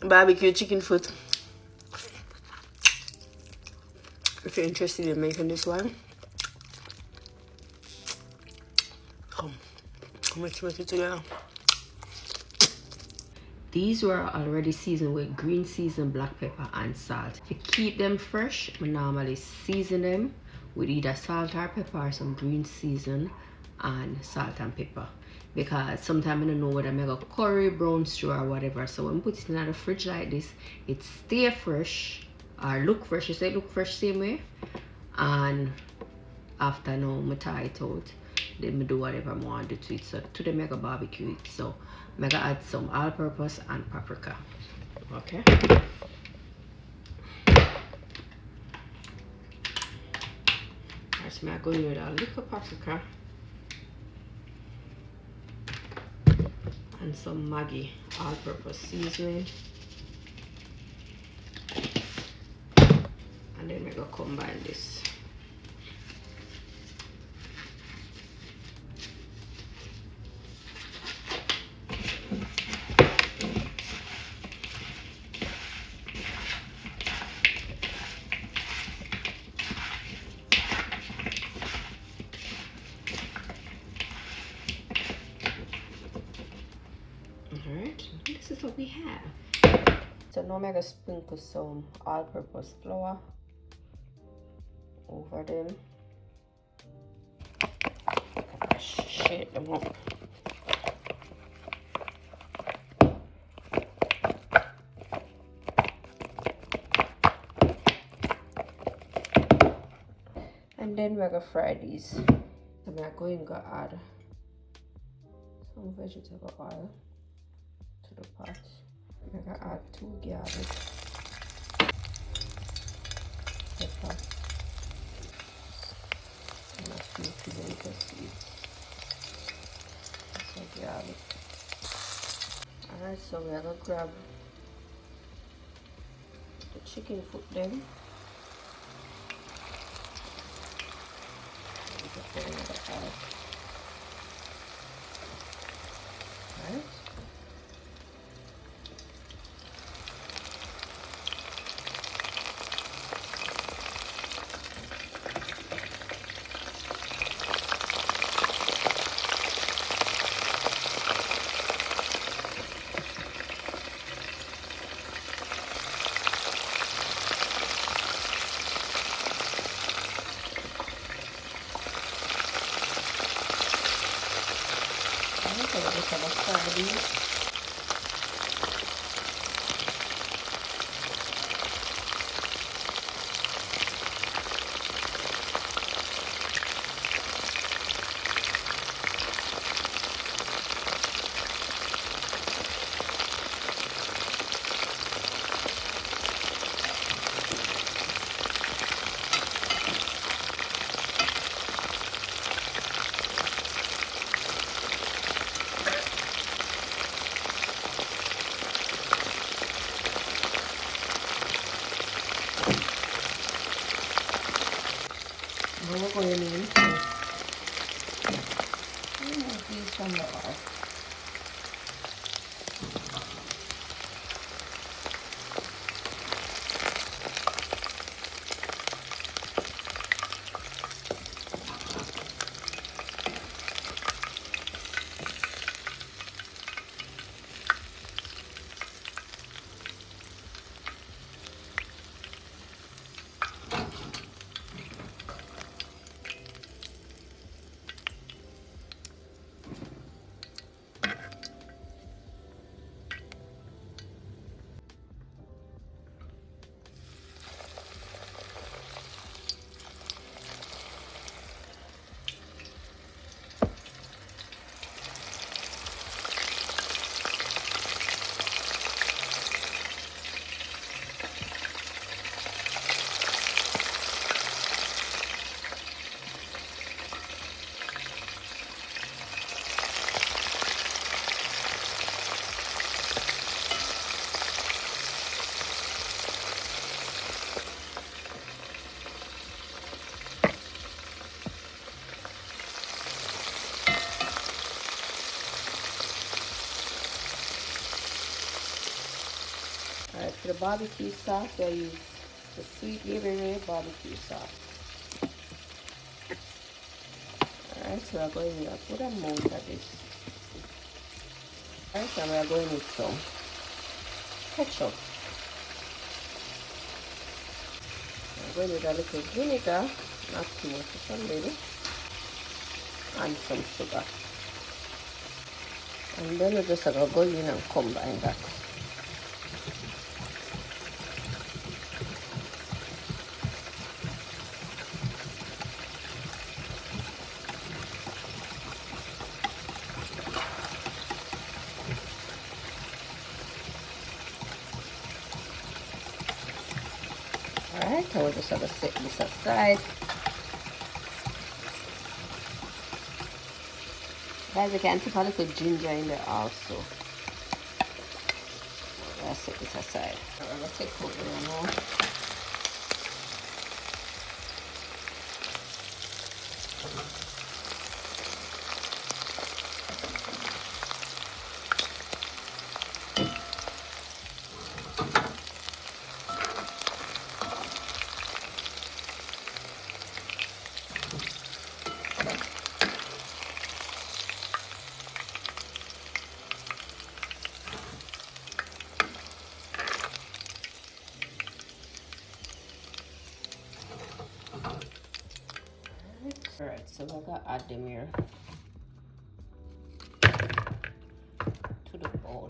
barbecue chicken foot. If you're interested in making this one, come mix it together. These were already seasoned with green seasoned black pepper and salt. To keep them fresh, I normally season them with either salt or pepper or some green season and salt and pepper. Because sometimes I don't know whether I make a curry, brown stew or whatever. So when I put it in the fridge like this, it stay fresh or look fresh. You say look fresh same way. And after now I tie it out, then I do whatever I want to do to it. So today I make a barbecue it. So I'm gonna add some all-purpose and paprika. Okay. So I'm going with a little paprika and some Maggi all-purpose seasoning. And then we're gonna combine this. Alright, this is what we have. So now I'm gonna sprinkle some all-purpose flour over them. Shake them up. And then we're gonna fry these. So we're going to add some vegetable oil to the pot. We're gonna add 2 garlic, pepper, and a few pimento seeds. So garlic. Alright, so we're gonna grab the chicken foot then. Alright. We're going in these from the oil. Alright, for the barbecue sauce, I use the sweet baby barbecue sauce. Alright, so we're going to put a amount of this. Alright, so we're going with some ketchup. We're going with a little vinegar, not too much, just a little, and some sugar. And then we're just going to go in and combine that. Alright, so we're just going to set this aside. Guys, I can take a little ginger in there also. I'll set this aside. I'm going to take over now. Alright, so we're gonna add them here to the bowl.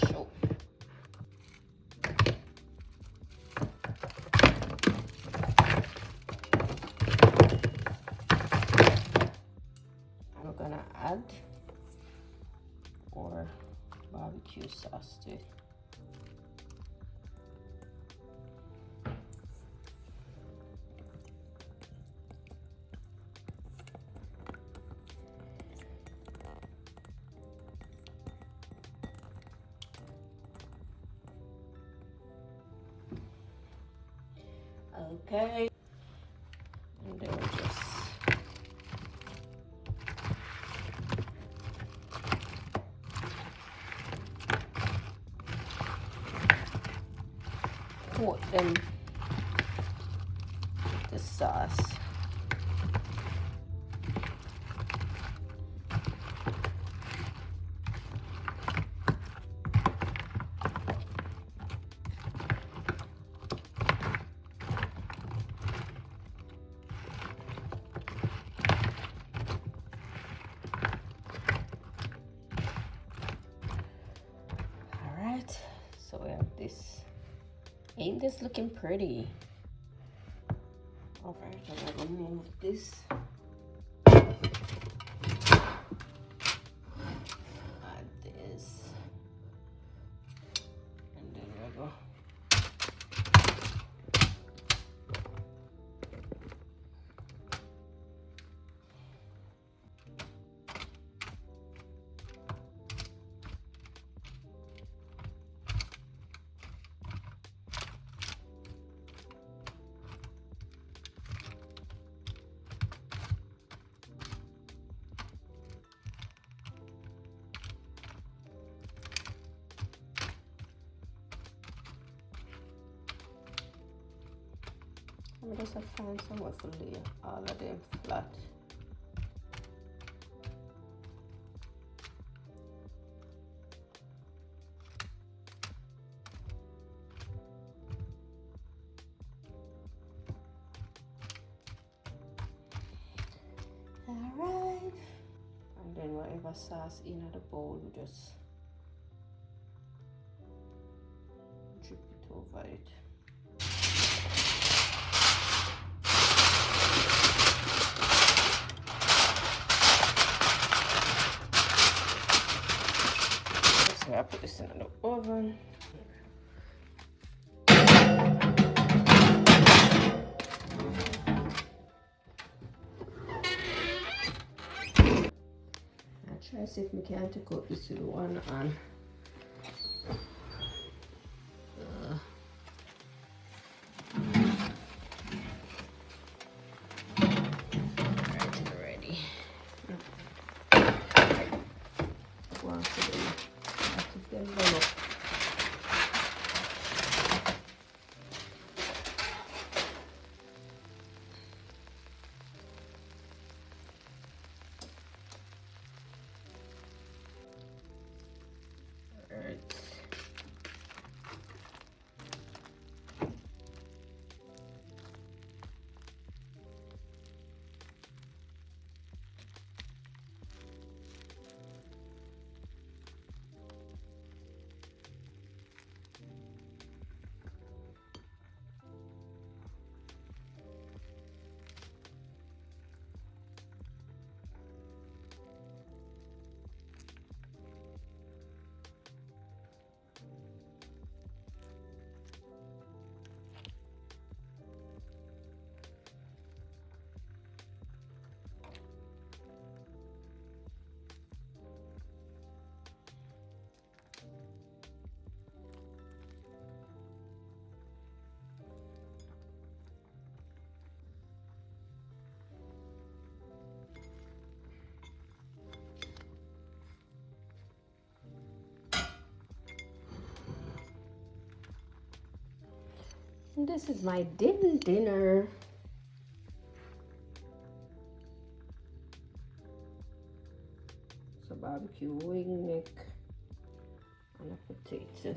Show. I'm gonna add our barbecue sauce to it. Okay, and then we'll just coat them with the sauce. So we have this. Ain't this looking pretty? Alright, I'm gonna move this. Add this. And then we'll go. I'm just gonna find somewhere to lay all of them flat. Alright. And then whatever sauce in the bowl, we just drip it over it. So I put this in the oven. I'll try to see if we can take out this little one on. And this is my dinner. So barbecue wing neck and a potato.